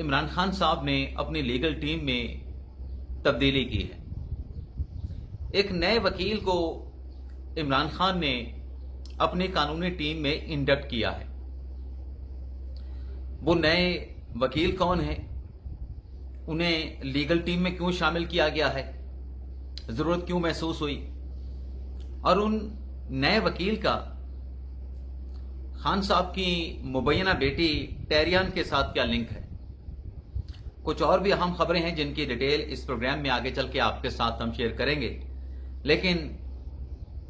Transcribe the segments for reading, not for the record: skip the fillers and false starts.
عمران خان صاحب نے اپنی لیگل ٹیم میں تبدیلی کی ہے۔ ایک نئے وکیل کو عمران خان نے اپنی قانونی ٹیم میں انڈکٹ کیا ہے۔ وہ نئے وکیل کون ہیں؟ انہیں لیگل ٹیم میں کیوں شامل کیا گیا ہے؟ ضرورت کیوں محسوس ہوئی؟ اور ان نئے وکیل کا خان صاحب کی مبینہ بیٹی ٹیریان کے ساتھ کیا لنک ہے؟ کچھ اور بھی اہم خبریں ہیں جن کی ڈیٹیل اس پروگرام میں آگے چل کے آپ کے ساتھ ہم شیئر کریں گے، لیکن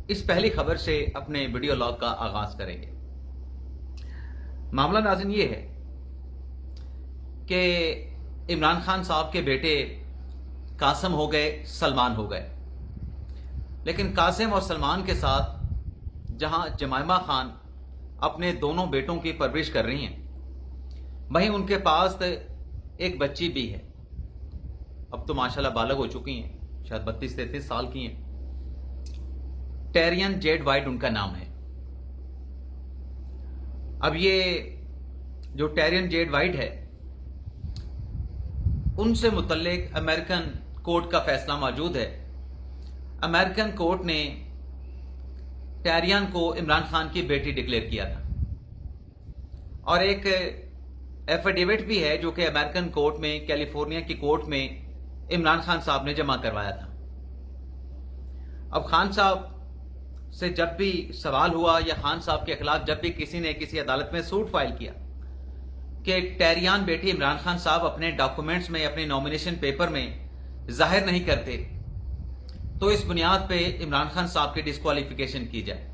اس پہلی خبر سے اپنے ویڈیو لاگ کا آغاز کریں گے۔ معاملہ ناظرین یہ ہے کہ عمران خان صاحب کے بیٹے قاسم ہو گئے، سلمان ہو گئے، لیکن قاسم اور سلمان کے ساتھ جہاں جمائمہ خان اپنے دونوں بیٹوں کی پرورش کر رہی ہیں، وہیں ان کے پاس ایک بچی بھی ہے۔ اب تو ماشاءاللہ بالغ ہو چکی ہیں، شاید 32-33 سال کی ہیں۔ ٹیرین جیڈ وائٹ ان کا نام ہے۔ اب یہ جو ٹیرین جیڈ وائٹ ہے، ان سے متعلق امریکن کورٹ کا فیصلہ موجود ہے۔ امریکن کورٹ نے ٹیریان کو عمران خان کی بیٹی ڈکلیئر کیا تھا، اور ایک ایفیڈیوٹ بھی ہے جو کہ امریکن کورٹ میں، کیلیفورنیا کی کورٹ میں عمران خان صاحب نے جمع کروایا تھا۔ اب خان صاحب سے جب بھی سوال ہوا یا خان صاحب کے خلاف جب بھی کسی نے کسی عدالت میں سوٹ فائل کیا کہ ٹیریان بیٹی عمران خان صاحب اپنے ڈاکومنٹس میں، اپنے نامینیشن پیپر میں ظاہر نہیں کرتے، تو اس بنیاد پہ عمران خان صاحب کی ڈسکوالیفیکیشن کی جائے۔